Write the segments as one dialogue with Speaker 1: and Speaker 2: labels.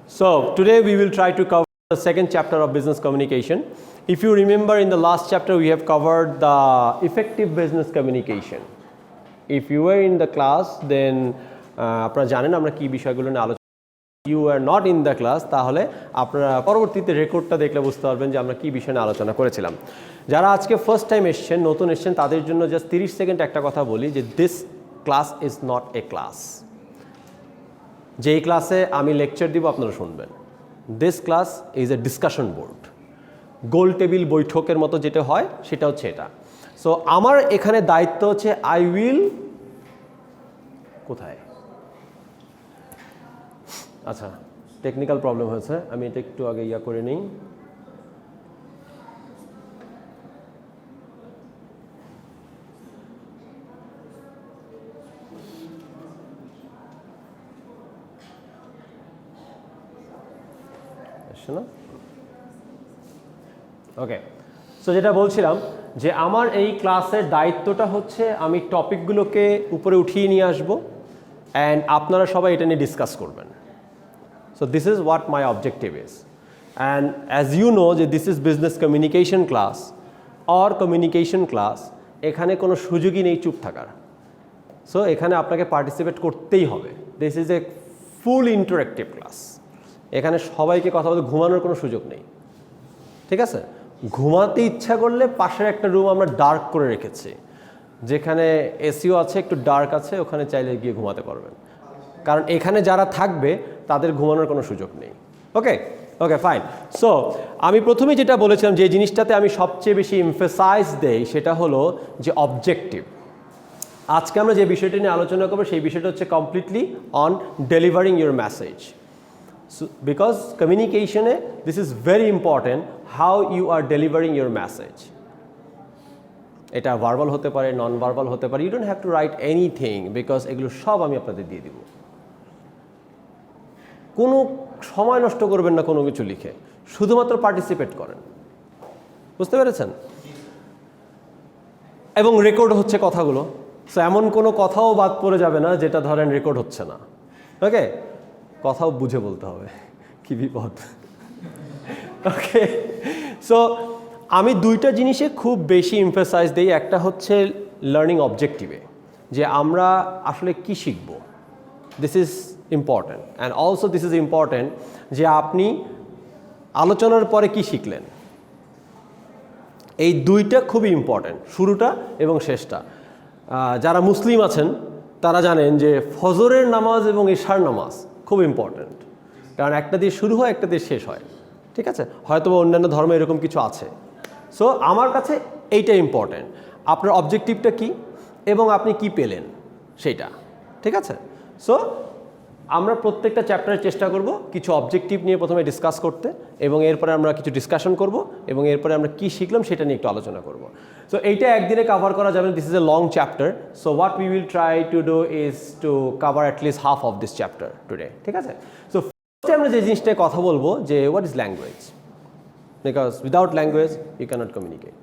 Speaker 1: So today we will try to cover the second chapter of business communication. If you remember, in the last chapter we have covered the effective business communication. If you were in the class, then আপনারা জানেন আমরা কি বিষয়গুলো নিয়ে আলোচনা। You are not in the class, তাহলে আপনারা পরবর্তীতে রেকর্ডটা দেখলে বুঝতে পারবেন যে আমরা কি বিষয় নিয়ে আলোচনা করেছিলাম। যারা আজকে ফার্স্ট টাইম এসেছেন, নতুন এসেছেন, তাদের জন্য জাস্ট 30 সেকেন্ড একটা কথা বলি যে this class is not a class. যেই ক্লাসে আমি লেকচার দিব আপনারা শুনবেন। This class is a discussion board. Goal table বৈঠকের মতো যেটা হয় সেটা হচ্ছে এটা। সো আমার এখানে দায়িত্ব হচ্ছে আই উইল কোথায়, আচ্ছা টেকনিক্যাল প্রবলেম হয়েছে, আমি এটা একটু আগে ইয়া করে নিই। ওকে, সো যেটা বলছিলাম যে আমার এই ক্লাসের দায়িত্বটা হচ্ছে আমি টপিকগুলোকে উপরে উঠিয়ে নিয়ে আসবো অ্যান্ড আপনারা সবাই এটা নিয়ে ডিসকাস করবেন। So this is what my objective is, and as you know যে this is business communication class or communication class, এখানে কোনো সুযোগই নেই চুপ থাকার। সো এখানে আপনাকে পার্টিসিপেট করতেই হবে। This is A full interactive class. এখানে সবাইকে কথা বলতে ঘুমানোর কোনো সুযোগ নেই, ঠিক আছে? ঘুমাতে ইচ্ছা করলে পাশের একটা রুম আমরা ডার্ক করে রেখেছি, যেখানে এসিও আছে, একটু ডার্ক আছে, ওখানে চাইলে গিয়ে ঘুমাতে পারবেন, কারণ এখানে যারা থাকবে তাদের ঘুমানোর কোনো সুযোগ নেই। ওকে ওকে ফাইন। সো আমি প্রথমেই যেটা বলেছিলাম, যে জিনিসটাতে আমি সবচেয়ে বেশি এমফেসাইজ দেই সেটা হলো যে অবজেক্টিভ। আজকে আমরা যে বিষয়টা নিয়ে আলোচনা করবো সেই বিষয়টা হচ্ছে completely on delivering your message. Because কমিউনিকেশনে this is very important, how you are delivering your message. এটা ভার্বাল হতে পারে, নন ভার্বাল হতে পারে, you don't have to write anything, because এগুলো সব আমি আপনাদের দিয়ে দিব। কোনো সময় নষ্ট করবেন না কোনো কিছু লিখে, শুধুমাত্র পার্টিসিপেট করেন। বুঝতে পেরেছেন? এবং রেকর্ড হচ্ছে কথাগুলো, সো এমন কোনো কথাও বাদ পড়ে যাবে না যেটা ধরেন রেকর্ড হচ্ছে না। ওকে, কথাও বুঝে বলতে হবে, কি বিপদ। ওকে, সো আমি দুইটা জিনিসে খুব বেশি এমফাসাইজ দিই। একটা হচ্ছে লার্নিং অবজেক্টিভে, যে আমরা আসলে কি শিখব, this is important, and also this is important যে আপনি আলোচনার পরে কি শিখলেন। এই দুইটা খুবই ইম্পর্ট্যান্ট, শুরুটা এবং শেষটা। যারা মুসলিম আছেন তারা জানেন যে ফজরের নামাজ এবং ইশার নামাজ খুব ইম্পর্ট্যান্ট, কারণ একটা দিয়ে শুরু হয়, একটা দিয়ে শেষ হয়, ঠিক আছে? হয়তো অন্যান্য ধর্মে এরকম কিছু আছে। সো আমার কাছে এইটা ইম্পর্ট্যান্ট, আপনার অবজেক্টিভটা কি এবং আপনি কি পেলেন সেইটা, ঠিক আছে? সো আমরা প্রত্যেকটা চ্যাপ্টারের চেষ্টা করব কিছু অবজেক্টিভ নিয়ে প্রথমে ডিসকাস করতে, এবং এরপরে আমরা কিছু ডিসকাশন করব, এবং এরপরে আমরা কি শিখলাম সেটা নিয়ে একটু আলোচনা করব। সো এইটা একদিনে কভার করা যাবে না, this is a long chapter. So what we will try to do is to cover at least half of this chapter today, ঠিক আছে? সো ফার্স্টে আমরা যে জিনিসটায় কথা বলবো যে what is language, because without language you cannot communicate.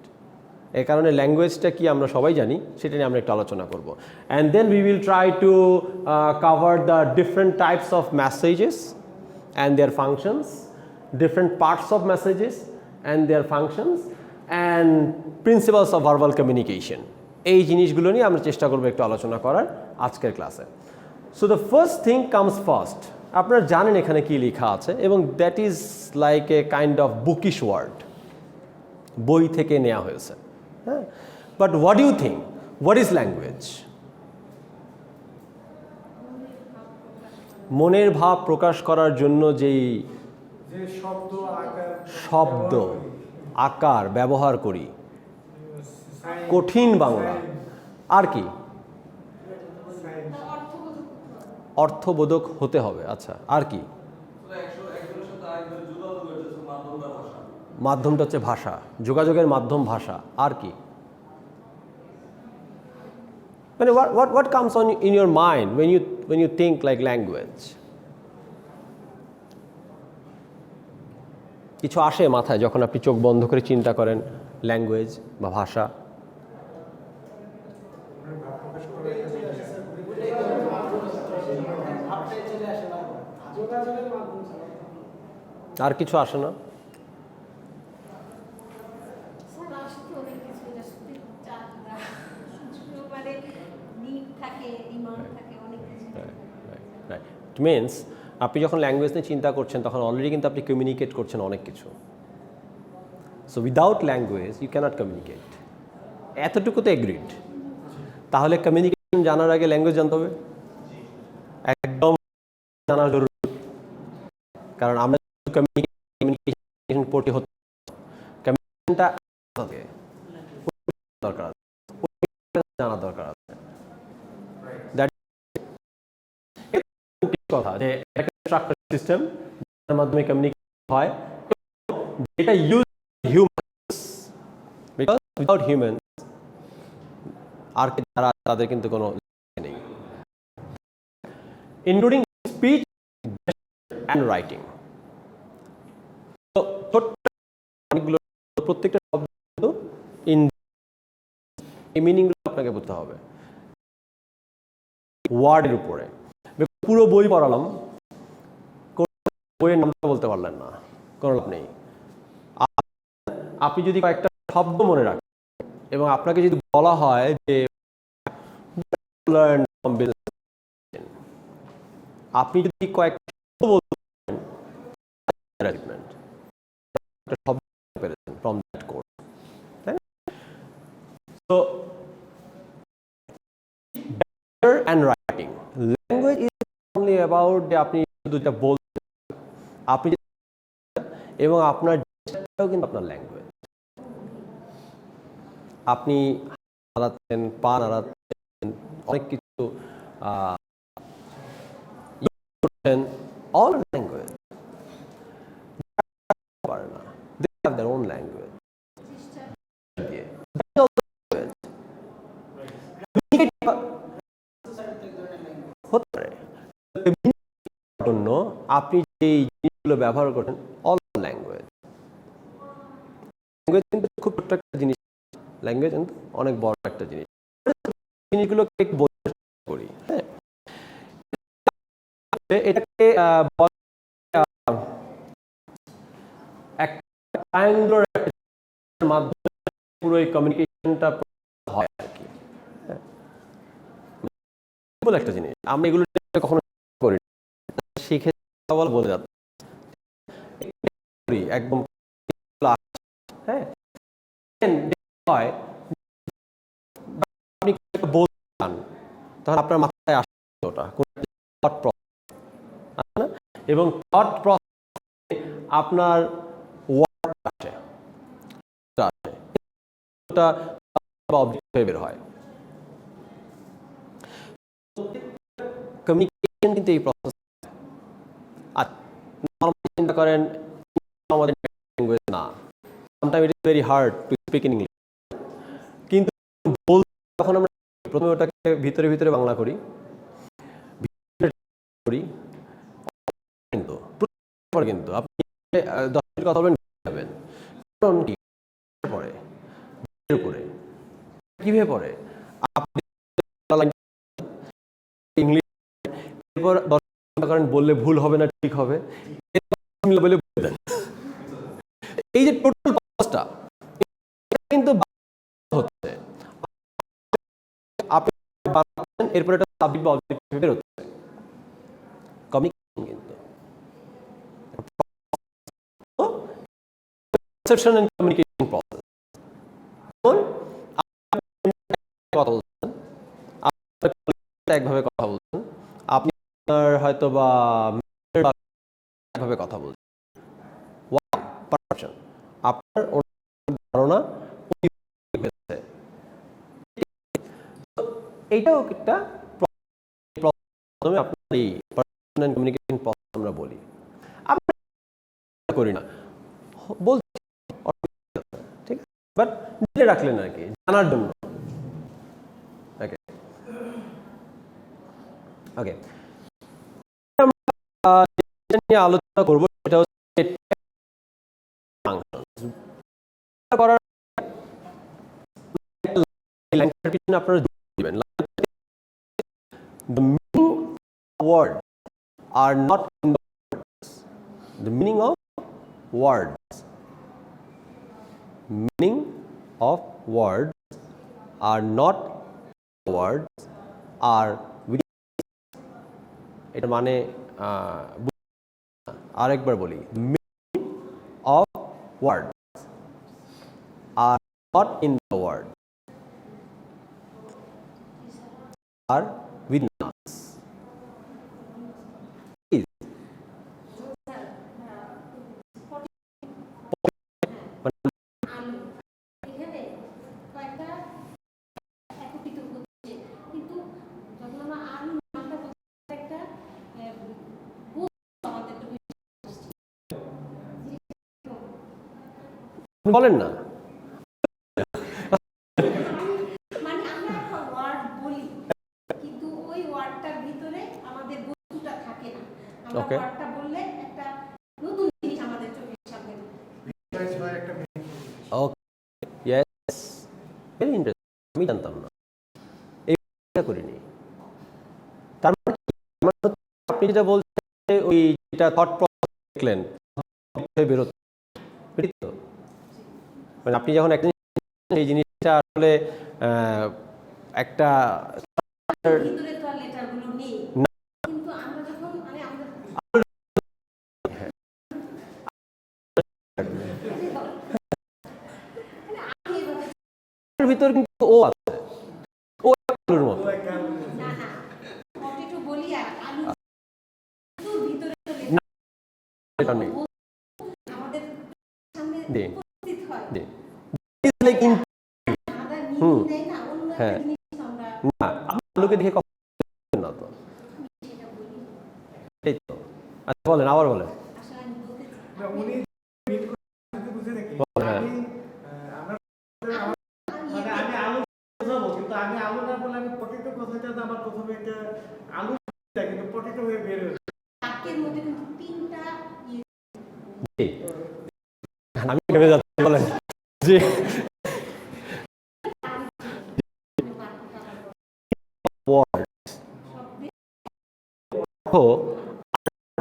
Speaker 1: এই কারণে ল্যাঙ্গুয়েজটা কি আমরা সবাই জানি, সেটা নিয়ে আমরা একটু আলোচনা করব। And then we will try to cover the different types of messages and their functions, different parts of messages and their functions, and principles of verbal communication. এই জিনিসগুলো নিয়ে আমরা চেষ্টা করবো একটু আলোচনা করার আজকের ক্লাসে। So the first thing comes first. আপনারা জানেন এখানে কি লেখা আছে, এবং that is like a kind of bookish word, বই থেকে নেওয়া হয়েছে। হ্যাঁ, but what you think, what is language? মনের ভাব প্রকাশ করার জন্য যেই শব্দ আকার ব্যবহার করি, কঠিন বাংলা, আর কি অর্থবোধক হতে হবে। আচ্ছা, আর কি? মাধ্যমটা হচ্ছে ভাষা, যোগাযোগের মাধ্যম ভাষা। আর কি? মানে what comes on in your mind when you think like language? কিছু আসে মাথায় যখন আপনি চোখ বন্ধ করে চিন্তা করেন ল্যাঙ্গুয়েজ বা ভাষা? আর কিছু আসে না? মিনস আপনি যখন ল্যাঙ্গুয়েজ নিয়ে চিন্তা করছেন তখন অলরেডি কিন্তু আপনি কমিউনিকেট করছেন অনেক কিছু। So without language you cannot communicate, এতটুকু তো এগ্রিড। তাহলে কমিউনিকেশন জানার আগে ল্যাঙ্গুয়েজ জানতে হবে, একদম জানা জরুরি। কারণ আমরা কমিউনিকেশন পড়তে হতো, কমিউনিকেশনটা দরকার আছে, জানা দরকার আছে। কথা যে একটা স্ট্রাকচার সিস্টেম যার মাধ্যমে কমিউনিকেশন হয়, যেটা use humans, because without humans আর যারা তাদের কিন্তু কোনো নেই, ইনক্লুডিং স্পিচ অ্যান্ড রাইটিং। তো অনেকগুলো প্রত্যেকটা শব্দ কিন্তু এই মিনিংগুলো আপনাকে বুঝতে হবে ওয়ার্ডের উপরে। পুরো বই পড়ালাম, বইয়ের নামটা বলতে পারলেন না, কোনো লাভ নেই। আপনি যদি কয়েকটা শব্দ মনে রাখেন এবং আপনাকে যদি বলা হয় যে আপনি যদি কয়েকটা শব্দ বলতে পারেন শব্দ পেরেছেন ফ্রম দ্যাট কোর্স, তাই না? So and writing language is only about যে আপনি শুধু যেটা বলছেন, আপনি এবং আপনার কিন্তু আপনার ল্যাঙ্গুয়েজ। আপনি নাড়াচ্ছেন, পা নাড়াচ্ছেন, অনেক কিছু করছেন, অল ল্যাঙ্গুয়েজ পারে না, they have their own language. হতে পারে জন্য আপনি যে জিনিসগুলো ব্যবহার করেন অল ল্যাঙ্গুয়েজ। ল্যাঙ্গুয়েজ কিন্তু খুব ছোট্ট একটা জিনিস, ল্যাঙ্গুয়েজ কিন্তু অনেক বড় একটা জিনিস। জিনিসগুলোকে বোঝার চেষ্টা করি, হ্যাঁ, এটাকে একটা ট্রায়াঙ্গুলার মাধ্যমে পুরো এই কমিউনিকেশনটা হয় আর কি। বলে একটা জিনিস আমরা এগুলো কখনো করি, শিখে বলে যাচ্ছে একদম, হ্যাঁ, হয় আপনি বলছেন তখন আপনার মাথায় আসে ওটা থট প্রসেস, এবং থট প্রসেসে আপনার ওয়ার্ড আসে, ওটা অবজেক্ট হয়ে বের হয়। কমিউনিকেশন কিন্তু এই প্রসেস। আর নরমালি চিন্তা করেন আমাদের ল্যাঙ্গুয়েজ না, sometime it is very hard to speak in English, কিন্তু তখন আমরা প্রথমে ওটাকে ভিতরে ভিতরে বাংলা করি, কিন্তু আপনি 10 মিনিট কথা বলবেন পরে উপরে কিভাবে পড়ে আপনি ইংলিশ, এরপর 10 করেন বললে ভুল হবে না ঠিক হবে, বলে দেন। এই যে টোটাল প্রসেসটা কিন্তু হচ্ছে আপনি বানাচ্ছেন, এরপর এটা সাবজেক্ট বা অবজেক্ট বের হচ্ছে, কমিউনিকেশন কিন্তু perception and communication process. কথা বলছেন, একভাবে কথা বলছেন, আপনি হয়তো বা একভাবে কথা বলছেন, পারসেপশন আপনার ধারণা এইটাও একটা প্রথমে আপনার এই পারসেপশন এন্ড কমিউনিকেশন প্রসেস আমরা বলি, আমরা করি না বলছি ঠিক আছে, বাট জেনে রাখলেন আর কি, জানার জন্য। ওকে ওকে, আমরা নিয়ে আলোচনা করব সেটা হচ্ছে করার লাইনটার পিছনে আপনারা দিবেন, the meaning of word are not in the words, the meaning of words. Meaning of words are not words are এটা মানে আরেকবার বলি, meaning of words are not in the word are within us. বলেন না
Speaker 2: মানে আমরা একটা word বলি কিন্তু ওই ওয়ার্ডটার ভিতরে আমাদের বস্তুটা থাকে না। আমরা ওয়ার্ডটা বললে একটা নতুন জিনিস আমাদের চোখের সামনে
Speaker 1: ওকে ইয়েস ভেরি ইন্টারেস্টিং আমি জানতাম না এইটা করিনি তার মানে আপনি যেটা বলছেন ওই যেটা থট প্রসেস দেখলেন বেরোতে তো মানে আপনি যখন একটা এই জিনিসটা আসলে একটা
Speaker 2: ভিতরে তো আর লেটারগুলো নেই কিন্তু আমরা যখন মানে আমাদের
Speaker 1: ভিতর কিন্তু ও আছে ও আলুর মতো
Speaker 2: না না পটেটো বলি আর আলু ভিতরে তো
Speaker 1: এটা নেই
Speaker 2: আমাদের সামনে উপস্থিত হয়
Speaker 1: ইটস লাইক ইন
Speaker 2: আদা নিয়ে দেয় না অন্য একটা
Speaker 1: হ্যাঁ
Speaker 2: জিনিস আমরা
Speaker 1: না আলুকে দেখে কখন না তো
Speaker 2: সেটা বলি
Speaker 1: এই তো আচ্ছা বলেন আবার বলেন
Speaker 2: আসলে আমি বলতে চাই
Speaker 3: না উনি মিট করতে বুঝে নাকি
Speaker 1: হ্যাঁ
Speaker 3: মানে আমি আলু বোঝাবো কিন্তু আমি আলু না বলে আমি পটেটো কথাটা আমার প্রথমে এটা আলু কিন্তু পটেটো হয়ে বের হয়েছে
Speaker 2: বাক্যের মধ্যে কিন্তু তিনটা
Speaker 1: জি আমি ভেবে যাচ্ছি বলেন জি ওয়ার্ড ও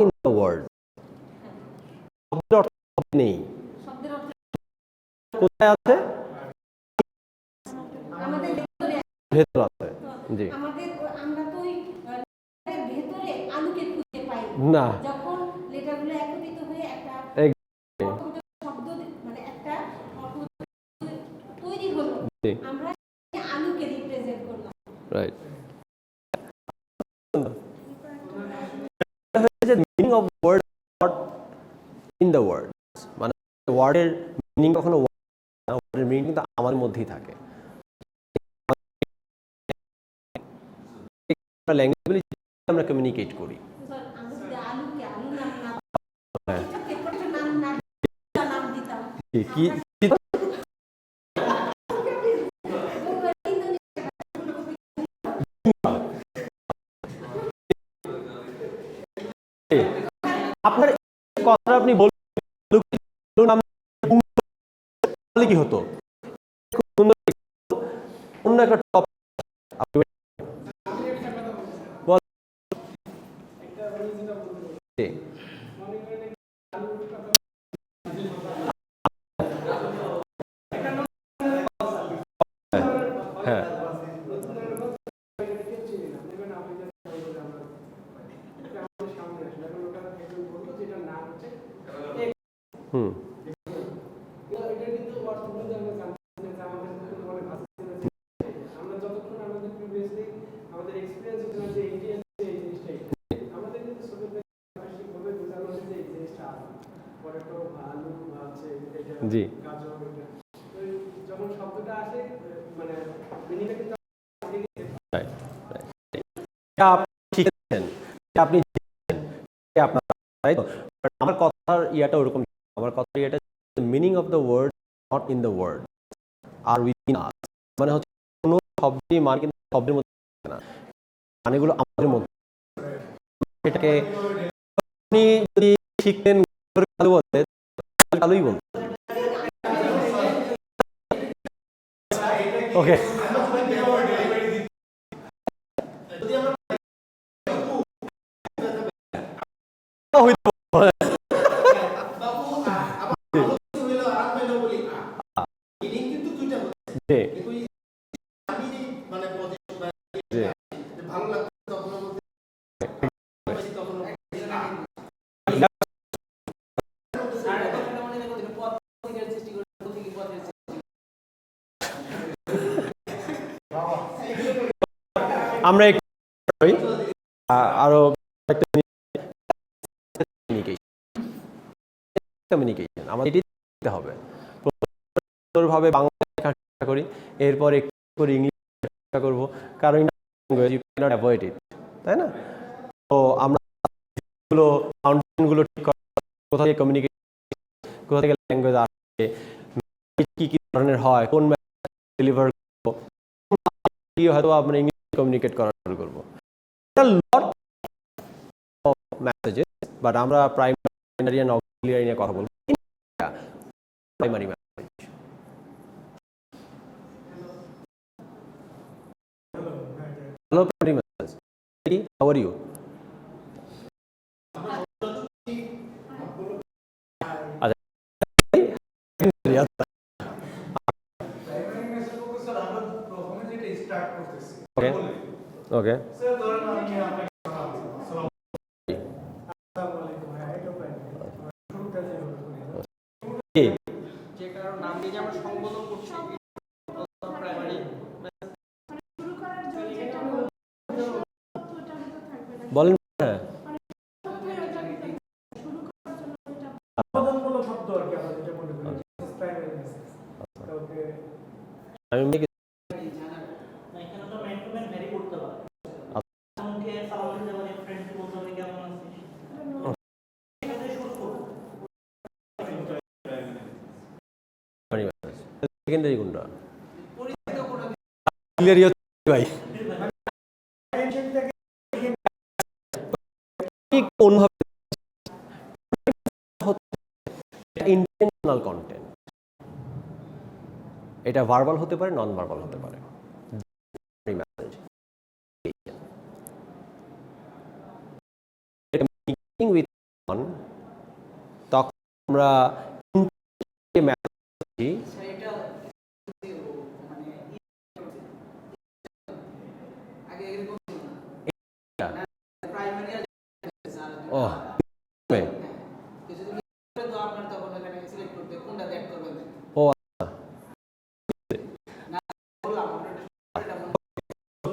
Speaker 1: ইন দ্য ওয়ার্ড শব্দের অর্থ নেই
Speaker 2: শব্দের অর্থ
Speaker 1: কোথায় আছে
Speaker 2: আমাদের ভেতরে
Speaker 1: ভেতর আছে জি
Speaker 2: আমাদের আমরা তো ওই লেটারের ভেতরে আলুকে খুঁজে পাই
Speaker 1: না
Speaker 2: যখন লেটারগুলো একত্রিত হয়ে একটা
Speaker 1: Exactly.
Speaker 2: অর্থবোধক শব্দ মানে একটা অর্থবোধক তৈরি হলো
Speaker 1: জি
Speaker 2: আমরা আলুকে রিপ্রেজেন্ট করলাম
Speaker 1: right meaning of word not in the word মানে ওয়ার্ডের মিনিং কখনো ওয়ার্ডের মিনিং কিন্তু আমাদের মধ্যেই থাকে ল্যাঙ্গুয়েজ আমরা কমিউনিকেট করি
Speaker 2: আমরা যদি আলুকে আলু নাম না
Speaker 1: হ্যাঁ
Speaker 2: একটা নাম না নাম দিতাম
Speaker 1: কি আপনার কথা আপনি বললেন কি হতো অন্য একটা টপিক হ্যাঁ হুম
Speaker 3: আমরা যতক্ষণ আমাদের প্রিভিয়াসলি আমাদের এক্সপেরিয়েন্স হচ্ছে যে এই জিনিসটাই আমাদের কিন্তু ছোট থেকে ভাবে বোঝানো হচ্ছে যে এই জিনিসটা আছে পটেটো আলু আছে এটা
Speaker 1: জি
Speaker 3: গাজর এটা তো যখন শব্দটা আসে মানে মিনিংটা কিন্তু
Speaker 1: রাইট আপনি শিখেছেন আপনি আপনার তাই তো আমার কথার ইয়াটা ওরকম আমার কথার ইয়াটা meaning of the word not in the word আর উইদিন আস মানে হচ্ছে কোনো শব্দই মান কিন্তু শব্দের মধ্যে না মানেগুলো আমাদের মধ্যে এটাকে আপনি যদি শিখতেন আলু বলতে আলুই বলতেন ওকে আমরা একটু আরো একটা কমিউনিকেশন আমাদের এটি দিতে হবে। ভাবে বাংলা চেষ্টা করি, এরপর একটু করে ইংলিশ চেষ্টা করবো, কারণ language you cannot avoid it, তাই না? তো আমরা ফাউন্ডেশনগুলো ঠিক করা, কোথা থেকে কমিউনিকেশন, কোথা থেকে ল্যাঙ্গুয়েজ আসে, কি কি ধরনের হয়, কোন ডেলিভার করবো, হয়তো আমরা ইংলিশ কমিউনিকেট করা শুরু করবো। লট অফ মেসেজেস, বাট আমরা প্রাইমারি এন্ড অক্সিলিয়ারি নিয়ে কথা বলবো। Primary message. Hello, primary message. Hey, how are you? Okay. Okay.
Speaker 3: যে কারণ নাম দিয়ে যে আমরা সম্বোধন করছি প্রাইমারি
Speaker 1: বলেন। হ্যাঁ, আমি সেকেন্ডারি কোনটা? ক্লিয়ারই হচ্ছে ভাই। কোনভাবে ইন্টেনশনাল কন্টেন্ট, এটা ভার্বাল হতে পারে, নন ভার্বাল হতে পারে। তখন আমরা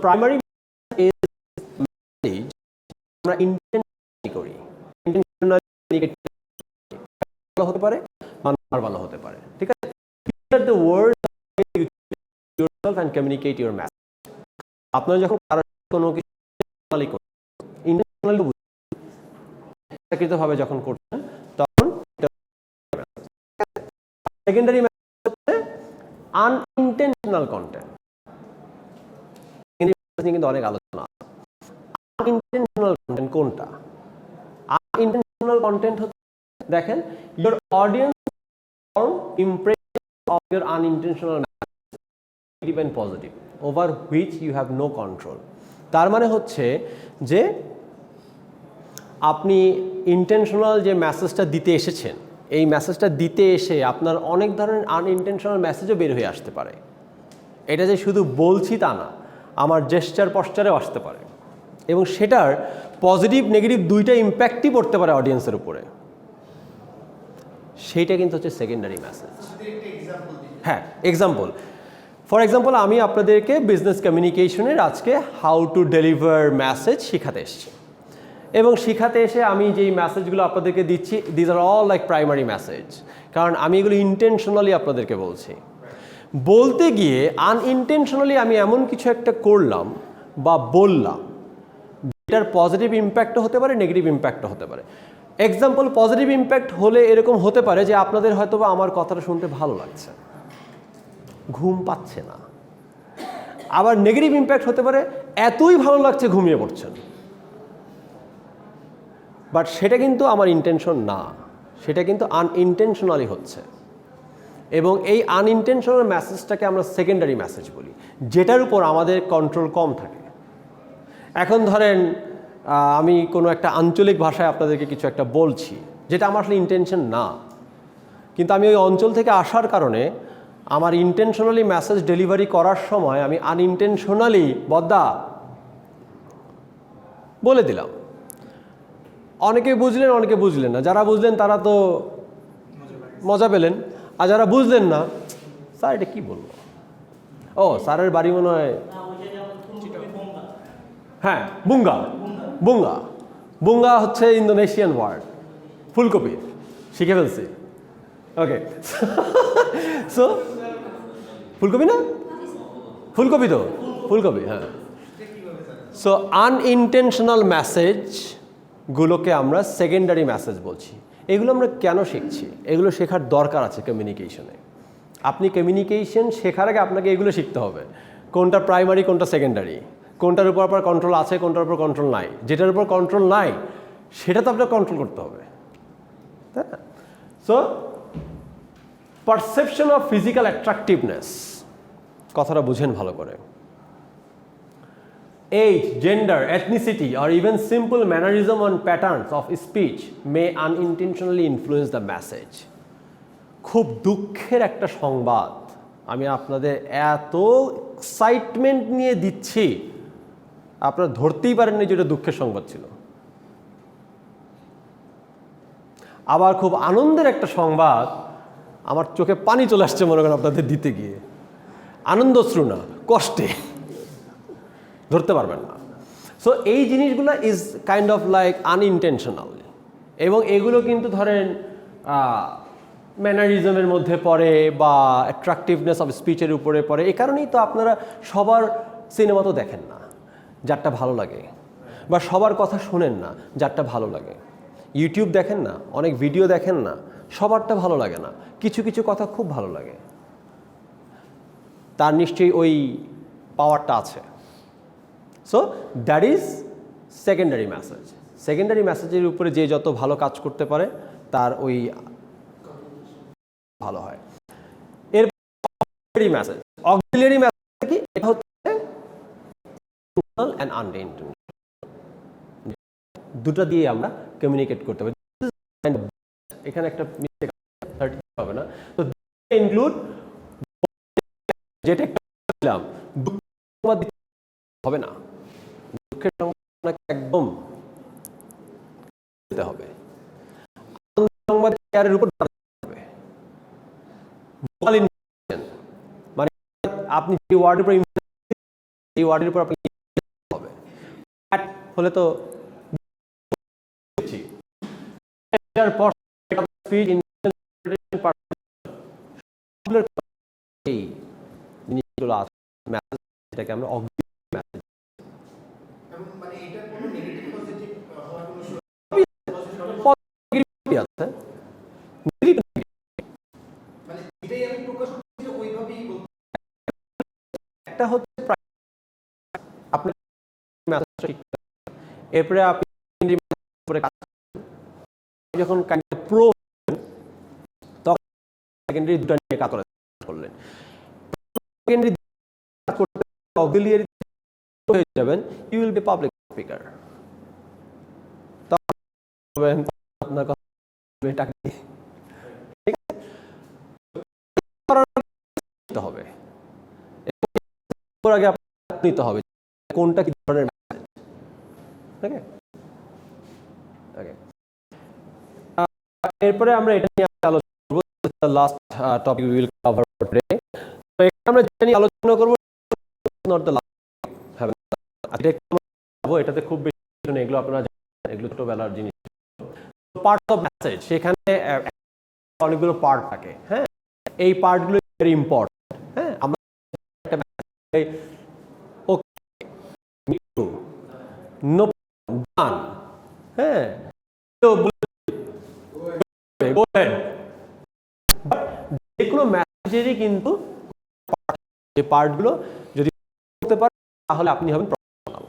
Speaker 1: প্রাইমারি আমরা ইন্টেনশনালি করি, ইন্টেনশনালি হতে পারে, নন-ভার্বাল হতে পারে, ঠিক আছে? the words you yourself and communicate your message. আপনারা যখন কোনো কিছু ইন্টেনশনালি ইচ্ছাকৃতভাবে যখন করছেন, তখন সেকেন্ডারি মেসেজ হচ্ছে আনইনটেনশনাল কন্টেন্ট। কিন্তু অনেক আলোচনা। আনইনটেনশনাল কন্টেন্ট কোনটা? আনইনটেনশনাল কন্টেন্ট হচ্ছে, দেখেন, your audience form impression of your unintentional message, negative and positive, over which you have no control. তার মানে হচ্ছে যে আপনি ইন্টেনশনাল যে মেসেজটা দিতে এসেছেন, এই মেসেজটা দিতে এসে আপনার অনেক ধরনের আনইনটেনশনাল মেসেজও বের হয়ে আসতে পারে। এটা যে শুধু বলছি তা না, আমার জেস্চার পশ্চারেও আসতে পারে, এবং সেটার পজিটিভ নেগেটিভ দুইটা ইম্প্যাক্টই পড়তে পারে অডিয়েন্সের উপরে। সেইটা কিন্তু হচ্ছে সেকেন্ডারি মেসেজ। হ্যাঁ, এক্সাম্পল, ফর এক্সাম্পল, আমি আপনাদেরকে বিজনেস কমিউনিকেশনের আজকে হাউ টু ডেলিভার মেসেজ শেখাতে এসেছি, এবং শেখাতে এসে আমি যেই মেসেজগুলো আপনাদেরকে দিচ্ছি, these are all like primary message, কারণ আমি এগুলো ইন্টেনশনালি আপনাদেরকে বলছি। বলতে গিয়ে আনইনটেনশনালি আমি এমন কিছু একটা করলাম বা বললাম, যেটার পজিটিভ ইম্প্যাক্টও হতে পারে, নেগেটিভ ইম্প্যাক্টও হতে পারে। এক্সাম্পল, পজিটিভ ইম্প্যাক্ট হলে এরকম হতে পারে যে আপনাদের হয়তো বা আমার কথাটা শুনতে ভালো লাগছে, ঘুম পাচ্ছে না। আবার নেগেটিভ ইম্প্যাক্ট হতে পারে এতই ভালো লাগছে ঘুমিয়ে পড়ছেন। বাট সেটা কিন্তু আমার ইন্টেনশন না, সেটা কিন্তু আনইনটেনশনালি হচ্ছে। এবং এই আনইনটেনশনাল মেসেজটাকে আমরা সেকেন্ডারি মেসেজ বলি, যেটার উপর আমাদের কন্ট্রোল কম থাকে। এখন ধরেন আমি কোনো একটা আঞ্চলিক ভাষায় আপনাদেরকে কিছু একটা বলছি, যেটা আমার আসলে ইন্টেনশন না, কিন্তু আমি ওই অঞ্চল থেকে আসার কারণে আমার ইন্টেনশনালি মেসেজ ডেলিভারি করার সময় আমি আনইনটেনশনালি বদ্দা বলে দিলাম। অনেকে বুঝলেন, অনেকে বুঝলেন না। যারা বুঝলেন তারা তো মজা পেলেন, আর যারা বুঝলেন না, স্যার এটা কী বলবো, ও স্যারের বাড়ি মনে হয়, হ্যাঁ বুঙ্গা, বুঙ্গা, বুঙ্গা হচ্ছে ইন্দোনেশিয়ান ওয়ার্ড ফুলকপি, শিখে ফেলছি। ওকে, সো ফুলকপি না, ফুলকপি তো ফুলকপি, হ্যাঁ। সো আনইনটেনশনাল মেসেজগুলোকে আমরা সেকেন্ডারি মেসেজ বলছি। এগুলো আমরা কেন শিখছি? এগুলো শেখার দরকার আছে কমিউনিকেশনে। আপনি কমিউনিকেশন শেখার আগে আপনাকে এগুলো শিখতে হবে, কোনটা প্রাইমারি কোনটা সেকেন্ডারি, কোনটার উপর আপনার কন্ট্রোল আছে কোনটার উপর কন্ট্রোল নাই। যেটার উপর কন্ট্রোল নাই সেটা তো আপনাকে কন্ট্রোল করতে হবে, তাই না? সো পারসেপশন অফ ফিজিক্যাল অ্যাট্রাকটিভনেস, কথাটা বুঝেন ভালো করে। Age, gender, ethnicity, or even simple mannerism and patterns of speech may unintentionally influence the message. খুব দুঃখের একটা সংবাদ, আমি আপনাদের এত এক্সাইটমেন্ট নিয়ে দিচ্ছি, আপনারা ধরতেই পারেননি যেটা দুঃখের সংবাদ ছিল। আবার খুব আনন্দের একটা সংবাদ, আমার চোখে পানি চলে আসছে মনে করেন আপনাদের দিতে গিয়ে, আনন্দশ্রু না, কষ্টে, ধরতে পারবেন না। সো এই জিনিসগুলো is kind of like unintentional, এবং এগুলো কিন্তু ধরেন ম্যানারিজমের মধ্যে পড়ে বা অ্যাট্রাকটিভনেস অফ স্পিচের উপরে পড়ে। এই কারণেই তো আপনারা সবার সিনেমা তো দেখেন না যারটা ভালো লাগে, বা সবার কথা শোনেন না যারটা ভালো লাগে। ইউটিউব দেখেন না, অনেক ভিডিও দেখেন না, সবারটা ভালো লাগে না, কিছু কিছু কথা খুব ভালো লাগে, তার নিশ্চয়ই ওই পাওয়ারটা আছে। So that is secondary message. Secondary মেসেজের উপরে যে যত ভালো কাজ করতে পারে তার ওই ভালো হয়। এর অক্সিলারি মেসেজ, অক্সিলারি মেসেজ কি? এটা হচ্ছে ইন্টেনশনাল এন্ড আনইনটেনশনাল, দুটো দিয়ে আমরা কমিউনিকেট করতে পারি। এখানে একটা মিস্টেক হবে না, তো ইনক্লুড যেটা দিলাম, হবে না, দুঃখের সংবাদ একদম দিতে হবে, সংবাদ কেয়ারের উপর হবে। মানে আপনি যে ওয়ার্ডের উপর এই ওয়ার্ডের উপর আপনি হবে হলে তো পর এই জিনিসগুলো আছে, যেটাকে আমরা একটা হচ্ছে আপনার এরপরে আপনি যখন প্রো তখন সেকেন্ডারি দুটো নিয়ে কাজ করলেন, সেকেন্ডারি করতে অক্সিলিয়ারি হয়ে যাবেন, you will be public speaker. তখন আপনার কথা ঠিক হবে, আগে নিতে হবে কোনটা কি ধরনের মেসেজ। ওকে, ওকে। এরপরে আমরা এটা নিয়ে আলোচনা করব, last topic we will cover today. তো এখানে আমরা যেটা নিয়ে আলোচনা করব নট দ্য লাস্ট, এটাতে খুব বেশি এগুলো আপনারা জানেন, এগুলো ছোটবেলার জিনিস। পার্টস অফ মেসেজ, সেখানে অনেকগুলো পার্ট থাকে, হ্যাঁ, এই পার্টগুলো ভেরি ইম্পর্টেন্ট। হ্যাঁ, আমরা একটা মেসেজ ওকে নো ডান, হ্যাঁ, যে কোনো মেসেজেরই কিন্তু যে পার্টগুলো যদি করতে পারেন তাহলে আপনি হবেন প্রফেশনাল,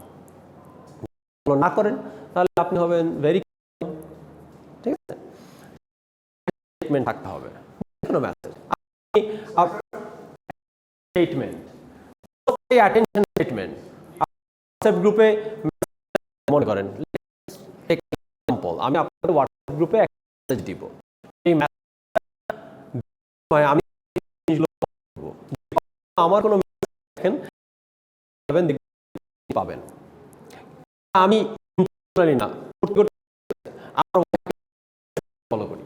Speaker 1: না করেন তাহলে আপনি হবেন ভেরি, ঠিক আছে, স্টেটমেন্ট থাকতে হবে কোনো মেসেজ। আপনি স্টেটমেন্ট, অ্যাটেনশন স্টেটমেন্ট হোয়াটসঅ্যাপ গ্রুপে মনে করেন, আমি আপনাদের হোয়াটসঅ্যাপ গ্রুপে একটা মেসেজ দিব, এই আমি আমার কোনো দেখেন পাবেন, আমি না করতে করতে আর ফলো করি।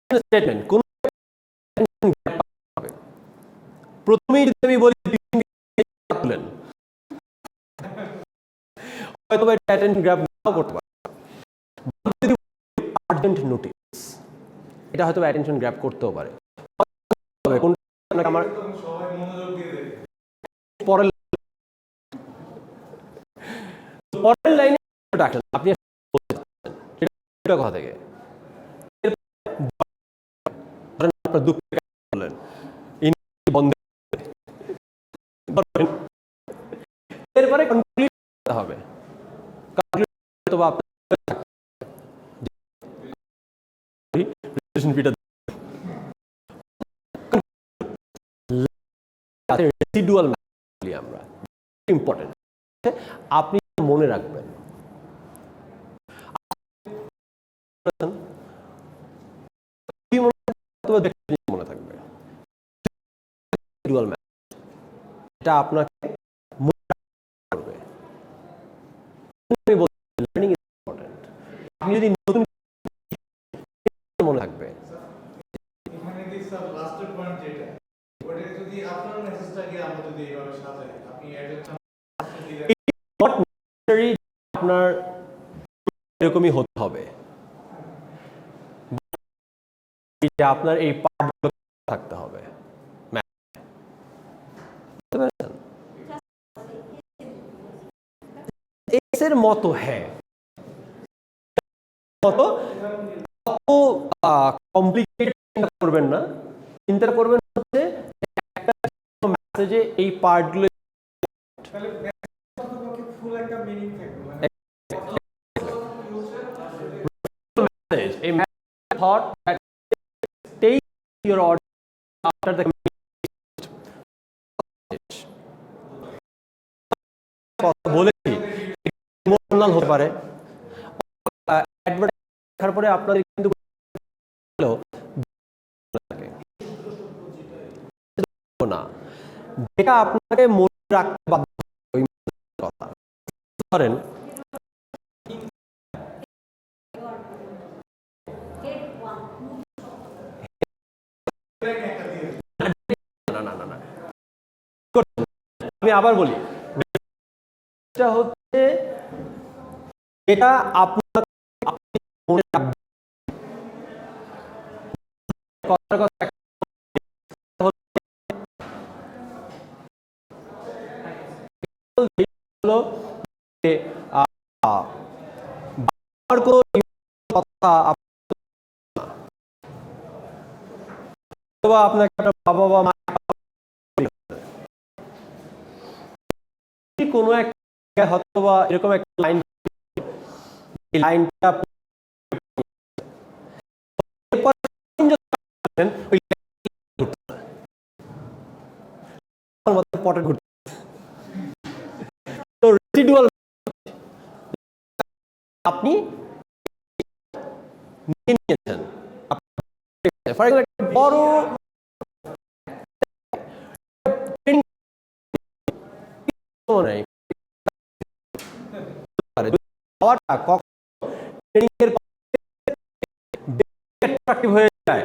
Speaker 1: স্টেটমেন্ট কোন প্রথমেই যদি আমি বলি তুলেন, হয়তো এটা অ্যাটেনশন গ্র্যাব নাও করতে পারে। যদি আর্জেন্ট নোটিস, এটা হয়তো অ্যাটেনশন গ্র্যাব করতেও পারে। কোনটা আপনাকে আমার পরের পরের লাইনে আপনি এটা কথা থেকে আপনার দুঃখ বললেন বন্ধ, এরপরে কনক্লুড করতে হবে। রেসিডুয়াল আমরা ইম্পর্টেন্ট, আপনি মনে রাখবেন। মনে থাকবে এটা আপনাকে করবে। আপনি যদি নতুন মনে থাকবে,
Speaker 4: এখানে কি স্যার লাস্টের পয়েন্ট যেটা ওটা যদি আপনার মেসেজটাকে আমরা যদি এইভাবে সাজাই, আপনি
Speaker 1: আপনার এরকমই হতে হবে, আপনার এই পার্টগুলো থাকতে হবে। এর মতো হ্যাঁ মতো কমপ্লিকেটেড করবেন না, চিন্তা করবেন হচ্ছে একটা মেসেজে এই পার্টগুলো
Speaker 3: তাহলে ফুল একটা মিনিং থাকবে মানে
Speaker 1: message, a thought that takes your order after the বলেছি ইমোশনাল হতে পারে, দেখার পরে আপনাদের কিন্তু না যেটা আপনাকে মনে রাখতে বাধ্য ওই কথা করেন। আমি আবার বলি, এটা হচ্ছে এটা আপনার মনে রাখবেন। আপনাকে একটা বাবা বা মা কোনো একটা হয়তো বা এরকম একটা লাইন, লাইনটা পটে ঘুরতে তো রেসিডুয়াল আপনি নিয়ে নিয়েছেন বড় হয়ে যায়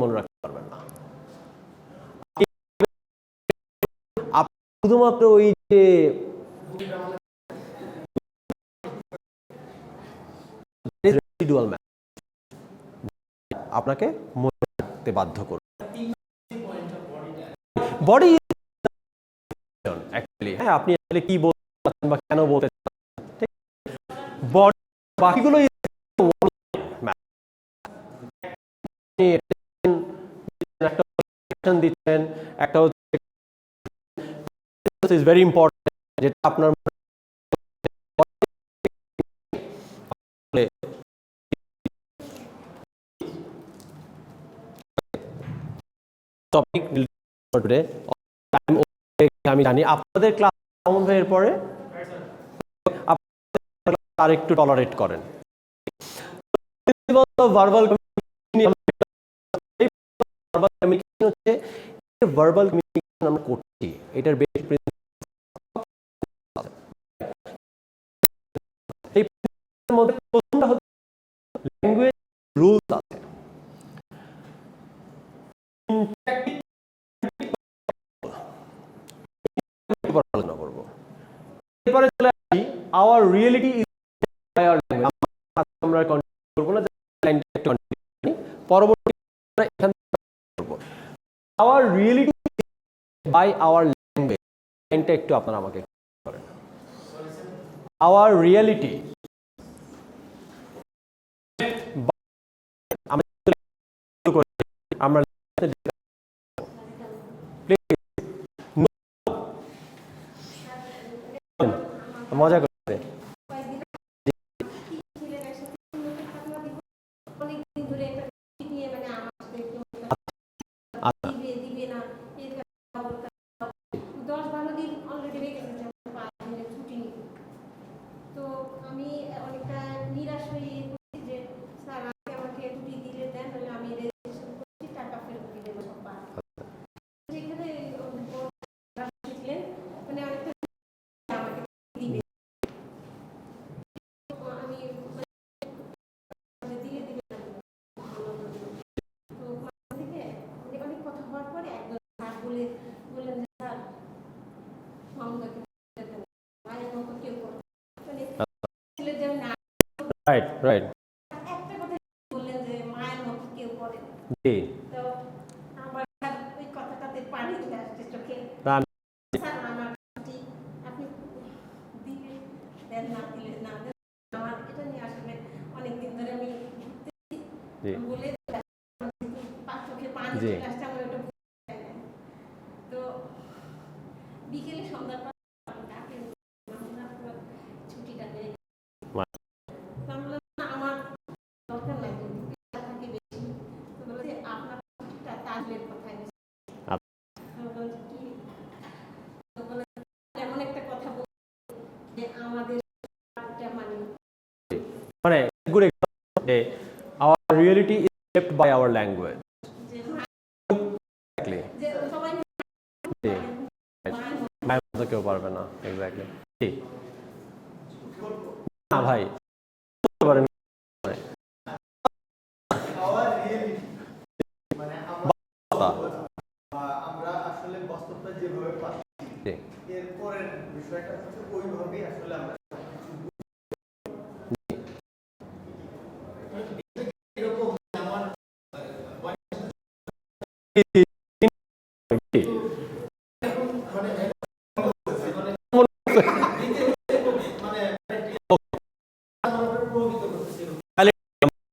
Speaker 1: মনে রাখতে পারবেন না। শুধুমাত্র ওই যে আপনাকে মনে রাখতে বাধ্য করবে। বডি অ্যাকচুয়ালি হ্যাঁ আপনি আসলে কি বলতে চাচ্ছেন বা কেন বলতে চাচ্ছেন, বডি বাকিগুলো একটা দিচ্ছেন, একটা হচ্ছে ইজ ভেরি ইম্পর্টেন্ট যেটা আপনার টপিক আমি জানি আপনাদের ক্লাস কেমন হয়, এরপরে আর একটু টলারেট করেন। ভার্বাল কমিউনিকেশন হচ্ছে ভার্বাল আমরা করছি এটার বেসিক এই মধ্যে প্রথমটা হচ্ছে ল্যাঙ্গুয়েজ রুলস আছে। আলোচনা করবো, এরপরে চলে আসি our reality is by our language. আমরা কন্টিনিউ করবো না, লাইনটা একটু কন্টিনিউ করি, পরবর্তী এখান থেকে করবো। Our reality by our language, লাইনটা একটু আপনারা আমাকে করেন। আওয়ার রিয়েলিটি আমরা মজা করতে
Speaker 2: অনেকদিন ধরে একটা নিয়ে মানে আমাদের
Speaker 1: আচ্ছা
Speaker 2: দিবে না, এর কাছে 10-12 দিন অলরেডি হয়ে গেছে যে আমরা 5 দিনের ছুটি নিব। তো আমি অনেকটা নিরাশ হয়ে বলছি যে স্যার আমাকে ছুটি দিলে দেন, নাহলে আমি রেজিস্ট্রেশন করছি, টাকা ফেরত দিয়ে দেবো সব বাদ। যেখানে ছিলেন মানে অনেকটা আমাকে দিবে, আমি দিলে দিবে না। তো থেকে অনেক কথা হওয়ার পরে একদম স্যার বললেন যে স্যার মামলাকে মায়ের মতো কেউ করে মানে ছেলে যেমন না,
Speaker 1: রাইট রাইট
Speaker 2: একটা কথা বললেন যে মায়ের মতো কেউ করে।
Speaker 1: জি
Speaker 2: তো আমার ওই কথাটাতে পানি চলে আসছে চোখে।
Speaker 1: রান
Speaker 2: স্যার আমার ছুটি আপনি দিলে দেন, না দিলে না দেন। আমার এটা নিয়ে আসলে অনেকদিন ধরে আমি
Speaker 1: জি
Speaker 2: বলে চোখে পানি
Speaker 1: জি।
Speaker 2: চলে আসছে, আমার ওটা বুঝতে পারি না। তো বিকেলে সন্ধ্যার পর ডাকে আপনার ছুটিটা নেই। তো আমি বললাম, "না, আমার দরকার নাই, যদি পেশা থাকে বেশি।" তো বললো যে আপনার ছুটিটা তাজলের কথায় বেশি। তো বললাম যে, কি? তো বললো এমন একটা কথা বল যে আমাদের মানে
Speaker 1: মানে গুড এক্সাম্পল যে our reality is shaped by our language.
Speaker 2: যে
Speaker 1: এক্স্যাক্টলি
Speaker 2: যে সবাই
Speaker 1: জি মায়ের মতো কেউ পারবে না। এক্স্যাক্টলি জি না ভাই বলতে পারেন
Speaker 4: আওয়ার রিয়েলিটি মানে আমরা আসলে বাস্তবতা যেভাবে পাচ্ছি
Speaker 1: জি
Speaker 4: এর পরের বিষয়টা হচ্ছে ওইভাবেই আসলে আমরা এরকম আমার
Speaker 1: জি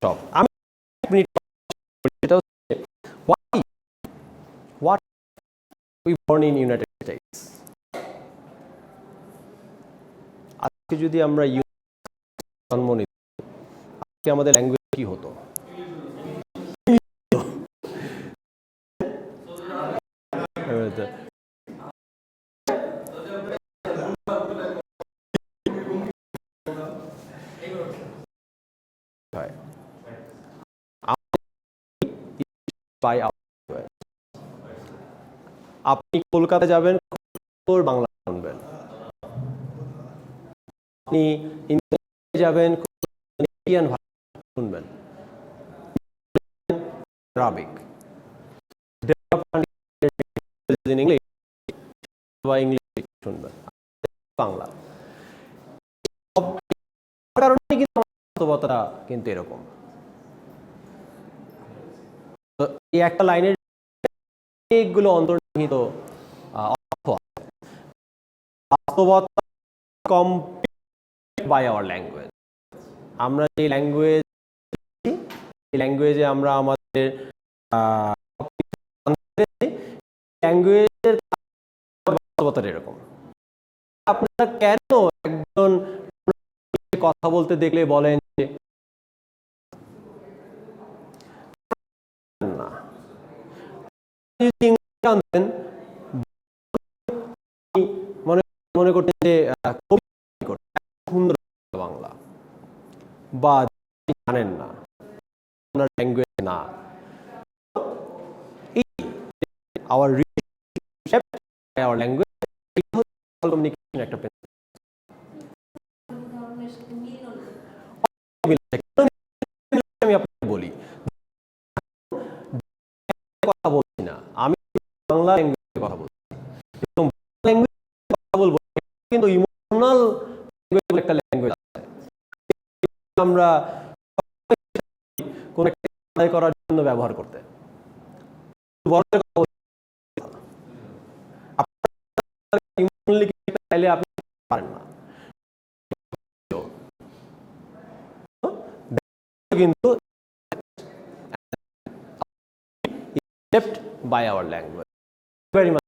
Speaker 1: সব আমি এক মিনিট সেটা হচ্ছে what we born in United states. আজকে যদি আমরা জন্ম নিত, আজকে আমাদের ল্যাঙ্গুয়েজ কি হতো? হয় বাই আপনি কলকাতা যাবেন, বাংলা শুনবেন। আপনি ইন্ডিয়া যাবেন, ইন্ডিয়ান ভাষা শুনবেন, আরবিক ইংলিশ বা ইংলিশ শুনবেন, বাংলা। সব কারণে কিন্তু বাস্তবতা কিন্তু এরকম। তো এই একটা লাইনের অনেকগুলো অন্তর্নিহিত অর্থ আছে। বাস্তবতা কমপ্লিট বাই আওয়ার ল্যাঙ্গুয়েজ। আমরা যে ল্যাঙ্গুয়েজে আমরা আমাদের ল্যাঙ্গুয়েজের বাস্তবতাটা এরকম। আপনারা কেন একজন কথা বলতে দেখলে বলেন যে না, যদি ইংরেজি জানতেন মনে করতেন যে সুন্দর বাংলা, বা জানেন না আপনার ল্যাঙ্গুয়েজ না। Our shaped by our language. Communication একটা
Speaker 2: ধর্মের সাথে মিলল না।
Speaker 1: আমি আপনাকে বলি কথা বলছি না, আমি বাংলা ল্যাঙ্গুয়েজে কথা বলছি এবং ল্যাঙ্গুয়েজে কথা বলবো কিন্তু ইমোশনাল ল্যাঙ্গুয়েজ বলে একটা ল্যাঙ্গুয়েজ আছে, আমরা কোন একটা আদায় করার জন্য ব্যবহার করতে বড়দের কথা বলছি না। আপনার ইমোশনালি চাইলে আপনি পারেন না, কিন্তু shaped by our language. Very much.